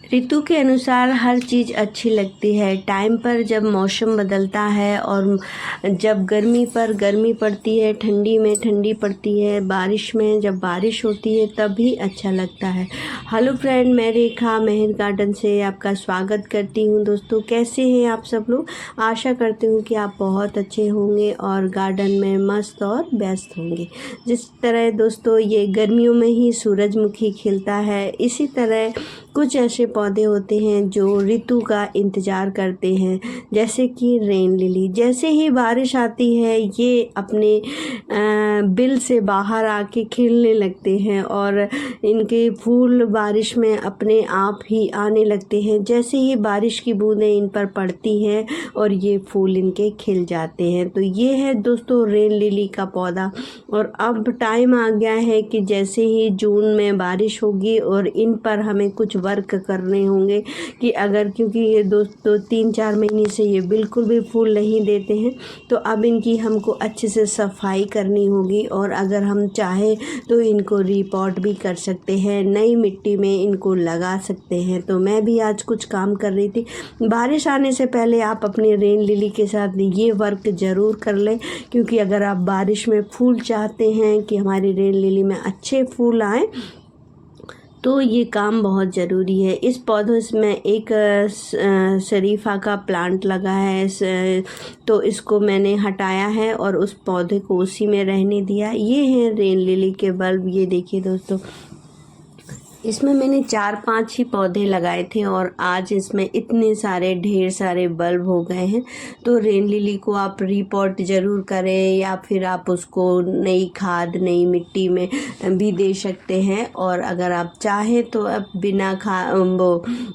ऋतु के अनुसार हर चीज़ अच्छी लगती है। टाइम पर जब मौसम बदलता है और जब गर्मी पर गर्मी पड़ती है, ठंडी में ठंडी पड़ती है, बारिश में जब बारिश होती है तब भी अच्छा लगता है। हेलो फ्रेंड, मैं रेखा मेहर गार्डन से आपका स्वागत करती हूँ। दोस्तों, कैसे हैं आप सब लोग? आशा करती हूँ कि आप बहुत अच्छे होंगे और गार्डन में मस्त और व्यस्त होंगे। जिस तरह दोस्तों ये गर्मियों में ही सूरजमुखी खिलता है, इसी तरह कुछ ऐसे पौधे होते हैं जो ऋतु का इंतज़ार करते हैं, जैसे कि रेन लिली। जैसे ही बारिश आती है ये अपने बिल से बाहर आके खिलने लगते हैं और इनके फूल बारिश में अपने आप ही आने लगते हैं। जैसे ही बारिश की बूंदें इन पर पड़ती हैं और ये फूल इनके खिल जाते हैं। तो ये है दोस्तों रेन लिली का पौधा। और अब टाइम आ गया है कि जैसे ही जून में बारिश होगी और इन पर हमें कुछ वर्क करने होंगे कि क्योंकि ये दोस्तों 3-4 महीने से ये बिल्कुल भी फूल नहीं देते हैं, तो अब इनकी हमको अच्छे से सफाई करनी होगी। और अगर हम चाहें तो इनको रिपॉट भी कर सकते हैं, नई मिट्टी में इनको लगा सकते हैं। तो मैं भी आज कुछ काम कर रही थी। बारिश आने से पहले आप अपने रेन लिली के साथ ये वर्क ज़रूर कर लें, क्योंकि अगर आप बारिश में फूल चाहते हैं कि हमारी रेन लिली में अच्छे फूल आएँ तो ये काम बहुत ज़रूरी है। इस पौधों में एक शरीफा का प्लांट लगा है, तो इसको मैंने हटाया है और उस पौधे को उसी में रहने दिया। ये हैं रेन लिली के बल्ब। ये देखिए दोस्तों, इसमें मैंने 4-5 ही पौधे लगाए थे और आज इसमें इतने सारे ढेर सारे बल्ब हो गए हैं। तो रेन लिली को आप रिपॉट ज़रूर करें या फिर आप उसको नई खाद नई मिट्टी में भी दे सकते हैं। और अगर आप चाहें तो आप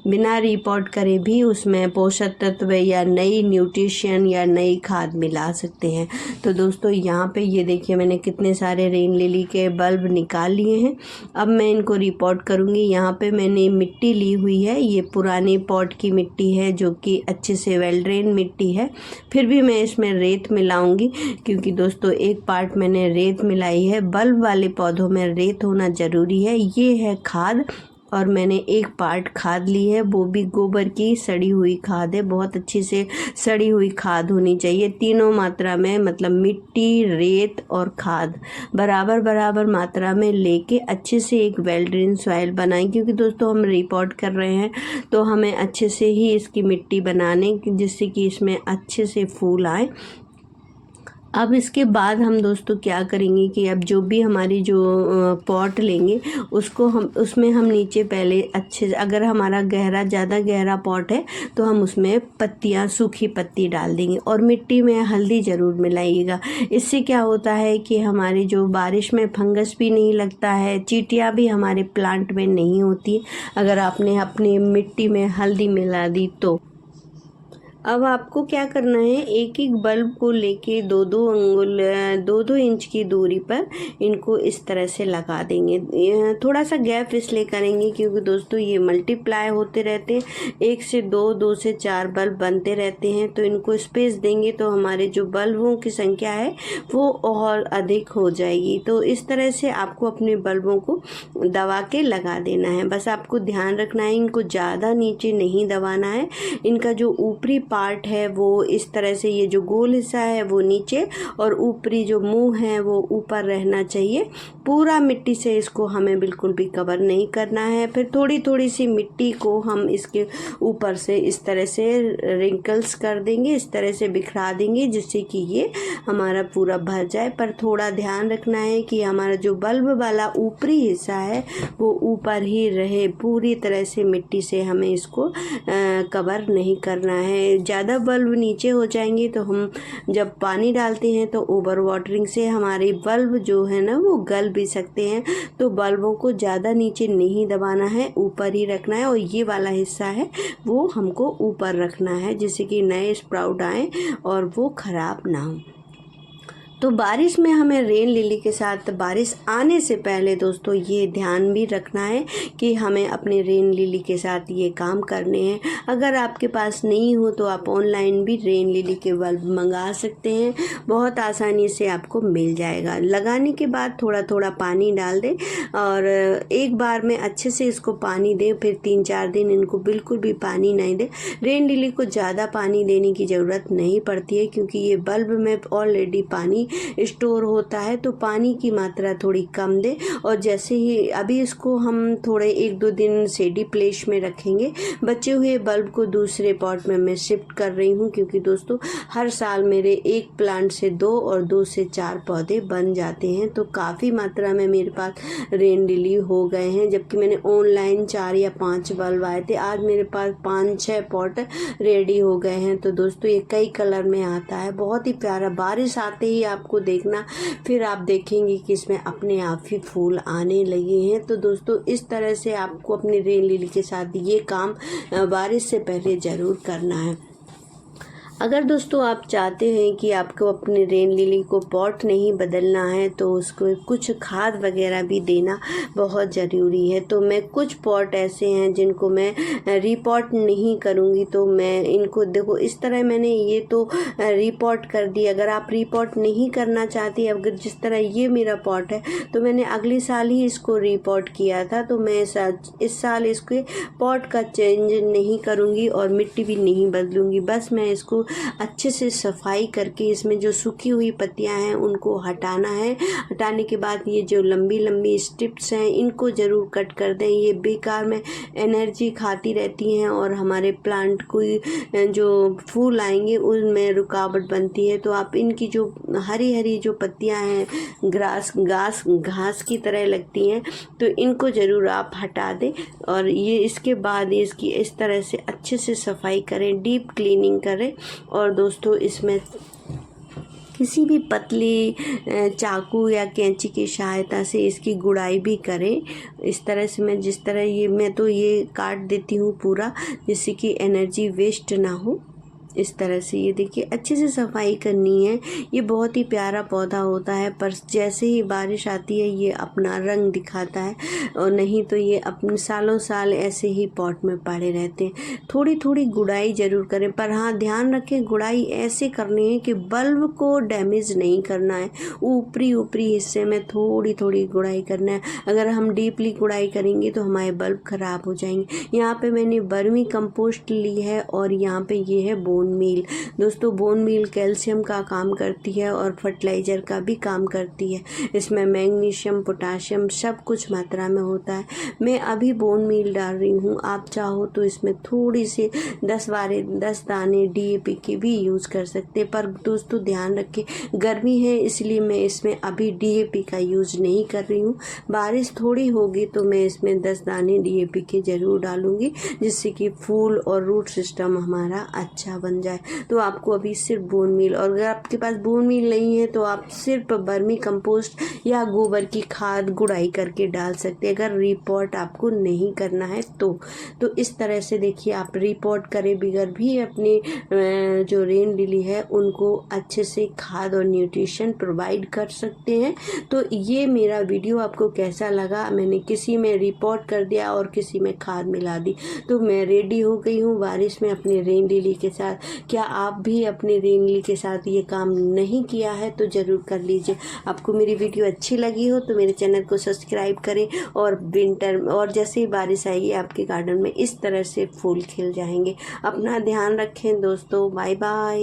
बिना रिपॉट करे भी उसमें पोषक तत्व या नई न्यूट्रिशन या नई खाद मिला सकते हैं। तो दोस्तों यहाँ पे ये देखिए, मैंने कितने सारे रेन लिली के बल्ब निकाल लिए हैं। अब मैं इनको रिपॉट करूँगी। यहाँ पे मैंने मिट्टी ली हुई है, ये पुराने पॉट की मिट्टी है जो कि अच्छे से वेल ड्रेन मिट्टी है। फिर भी मैं इसमें रेत मिलाऊंगी, क्योंकि दोस्तों एक पार्ट मैंने रेत मिलाई है। बल्ब वाले पौधों में रेत होना ज़रूरी है। ये है खाद, और मैंने एक पार्ट खाद ली है, वो भी गोबर की सड़ी हुई खाद है। बहुत अच्छी से सड़ी हुई खाद होनी चाहिए, तीनों मात्रा में, मतलब मिट्टी, रेत और खाद बराबर बराबर मात्रा में लेके अच्छे से एक वेल ड्रेन सॉइल बनाएं। क्योंकि दोस्तों हम रिपॉट कर रहे हैं तो हमें अच्छे से ही इसकी मिट्टी बनाने, जिससे कि इसमें अच्छे से फूल आए। अब इसके बाद हम दोस्तों क्या करेंगे कि अब जो भी हमारी जो पॉट लेंगे उसमें हम नीचे पहले अच्छे से, अगर हमारा ज़्यादा गहरा पॉट है तो हम उसमें सूखी पत्ती डाल देंगे और मिट्टी में हल्दी ज़रूर मिलाइएगा। इससे क्या होता है कि हमारी जो बारिश में फंगस भी नहीं लगता है, चींटियाँ भी हमारे प्लांट में नहीं होती अगर आपने अपनी मिट्टी में हल्दी मिला दी तो। अब आपको क्या करना है, एक एक बल्ब को लेके 2-2 इंच की दूरी पर इनको इस तरह से लगा देंगे। थोड़ा सा गैप इसलिए करेंगे क्योंकि दोस्तों ये मल्टीप्लाई होते रहते हैं, 1 से 2 से 4 बल्ब बनते रहते हैं। तो इनको स्पेस देंगे तो हमारे जो बल्बों की संख्या है वो और अधिक हो जाएगी। तो इस तरह से आपको अपने बल्बों को दबा के लगा देना है। बस आपको ध्यान रखना है, इनको ज़्यादा नीचे नहीं दबाना है। इनका जो ऊपरी पार्ट है वो इस तरह से, ये जो गोल हिस्सा है वो नीचे और ऊपरी जो मुंह है वो ऊपर रहना चाहिए। पूरा मिट्टी से इसको हमें बिल्कुल भी कवर नहीं करना है। फिर थोड़ी थोड़ी सी मिट्टी को हम इसके ऊपर से इस तरह से रिंकल्स कर देंगे, इस तरह से बिखरा देंगे, जिससे कि ये हमारा पूरा भर जाए। पर थोड़ा ध्यान रखना है कि हमारा जो बल्ब वाला ऊपरी हिस्सा है वो ऊपर ही रहे, पूरी तरह से मिट्टी से हमें इसको कवर नहीं करना है। ज़्यादा बल्ब नीचे हो जाएंगे तो हम जब पानी डालते हैं तो ओवर वाटरिंग से हमारे बल्ब जो है ना वो गल भी सकते हैं। तो बल्बों को ज़्यादा नीचे नहीं दबाना है, ऊपर ही रखना है। और ये वाला हिस्सा है वो हमको ऊपर रखना है, जिससे कि नए स्प्राउट आए और वो ख़राब ना हो। तो बारिश में हमें रेन लिली के साथ बारिश आने से पहले दोस्तों ये ध्यान भी रखना है कि हमें अपने रेन लिली के साथ ये काम करने हैं। अगर आपके पास नहीं हो तो आप ऑनलाइन भी रेन लिली के बल्ब मंगा सकते हैं, बहुत आसानी से आपको मिल जाएगा। लगाने के बाद थोड़ा थोड़ा पानी डाल दें और एक बार में अच्छे से इसको पानी दें, फिर 3-4 दिन इनको बिल्कुल भी पानी नहीं दें। रेन लिली को ज़्यादा पानी देने की ज़रूरत नहीं पड़ती है क्योंकि ये बल्ब में ऑलरेडी पानी स्टोर होता है, तो पानी की मात्रा थोड़ी कम दें। और जैसे ही अभी इसको हम थोड़े 1-2 दिन शेडी प्लेस में रखेंगे। बचे हुए बल्ब को दूसरे पॉट में मैं शिफ्ट कर रही हूँ क्योंकि दोस्तों हर साल मेरे एक प्लांट से 2 और 2 से 4 पौधे बन जाते हैं, तो काफ़ी मात्रा में मेरे पास रेन लिली हो गए हैं। जबकि मैंने ऑनलाइन 4 या 5 बल्ब आए थे, आज मेरे पास 5-6 पॉट रेडी हो गए हैं। तो दोस्तों ये कई कलर में आता है, बहुत ही प्यारा। बारिश आते ही आपको देखना, फिर आप देखेंगे कि इसमें अपने आप ही फूल आने लगे हैं। तो दोस्तों इस तरह से आपको अपनी रेन लिली के साथ ये काम बारिश से पहले ज़रूर करना है। अगर दोस्तों आप चाहते हैं कि आपको अपने रेन लिली को पॉट नहीं बदलना है तो उसको कुछ खाद वगैरह भी देना बहुत ज़रूरी है। तो मैं कुछ पॉट ऐसे हैं जिनको मैं रीपॉट नहीं करूँगी, तो मैं इनको देखो इस तरह मैंने ये तो रीपॉट कर दी। अगर आप रीपॉट नहीं करना चाहती, अगर जिस तरह ये मेरा पॉट है तो मैंने अगले साल ही इसको रीपॉट किया था, तो मैं इस साल इसके पॉट का चेंज नहीं करूँगी और मिट्टी भी नहीं बदलूँगी। बस मैं इसको अच्छे से सफाई करके इसमें जो सूखी हुई पत्तियां हैं उनको हटाना है। हटाने के बाद ये जो लंबी लंबी स्ट्रिप्स हैं इनको ज़रूर कट कर दें। ये बेकार में एनर्जी खाती रहती हैं और हमारे प्लांट को जो फूल आएंगे उनमें रुकावट बनती है। तो आप इनकी जो हरी हरी जो पत्तियां हैं घास की तरह लगती हैं, तो इनको ज़रूर आप हटा दें। और ये इसके बाद इसकी इस तरह से अच्छे से सफाई करें, डीप क्लीनिंग करें। और दोस्तों इसमें किसी भी पतली चाकू या कैंची की सहायता से इसकी गुड़ाई भी करें। इस तरह से जिस तरह मैं तो ये काट देती हूँ पूरा, जिससे कि एनर्जी वेस्ट ना हो। इस तरह से ये देखिए अच्छे से सफाई करनी है। ये बहुत ही प्यारा पौधा होता है, पर जैसे ही बारिश आती है ये अपना रंग दिखाता है, और नहीं तो ये अपने सालों साल ऐसे ही पॉट में पड़े रहते हैं। थोड़ी थोड़ी गुड़ाई ज़रूर करें, पर हाँ ध्यान रखें गुड़ाई ऐसे करनी है कि बल्ब को डैमेज नहीं करना है। ऊपरी हिस्से में थोड़ी थोड़ी गुड़ाई करना है। अगर हम डीपली गुड़ाई करेंगे तो हमारे बल्ब ख़राब हो जाएंगे। यहाँ पे मैंने वर्मी कंपोस्ट ली है और यहाँ पे ये है बोन मील। दोस्तों बोन मील कैल्शियम का काम करती है और फर्टिलाइज़र का भी काम करती है। इसमें मैग्नीशियम, पोटाशियम सब कुछ मात्रा में होता है। मैं अभी बोन मील डाल रही हूँ, आप चाहो तो इसमें थोड़ी सी 10 दाने DAP के भी यूज़ कर सकते हैं। पर दोस्तों ध्यान रखें गर्मी है इसलिए मैं इसमें अभी DAP का यूज़ नहीं कर रही हूँ। बारिश थोड़ी होगी तो मैं इसमें 10 दाने DAP के ज़रूर डालूँगी, जिससे कि फूल और रूट सिस्टम हमारा अच्छा बन जाए। तो आपको अभी सिर्फ बोन मील, और अगर आपके पास बोन मील नहीं है तो आप सिर्फ वर्मी कंपोस्ट या गोबर की खाद गुड़ाई करके डाल सकते हैं, अगर रिपोर्ट आपको नहीं करना है तो इस तरह से देखिए आप रिपोर्ट करे बगैर भी अपने जो रेन लिली है उनको अच्छे से खाद और न्यूट्रिशन प्रोवाइड कर सकते हैं। तो ये मेरा वीडियो आपको कैसा लगा? मैंने किसी में रिपोर्ट कर दिया और किसी में खाद मिला दी, तो मैं रेडी हो गई हूँ बारिश में अपने रेन लिली के साथ। क्या आप भी अपने रेन लिली के साथ ये काम नहीं किया है तो ज़रूर कर लीजिए। आपको मेरी वीडियो अच्छी लगी हो तो मेरे चैनल को सब्सक्राइब करें, और विंटर और जैसे ही बारिश आएगी आपके गार्डन में इस तरह से फूल खिल जाएंगे। अपना ध्यान रखें दोस्तों, बाय बाय।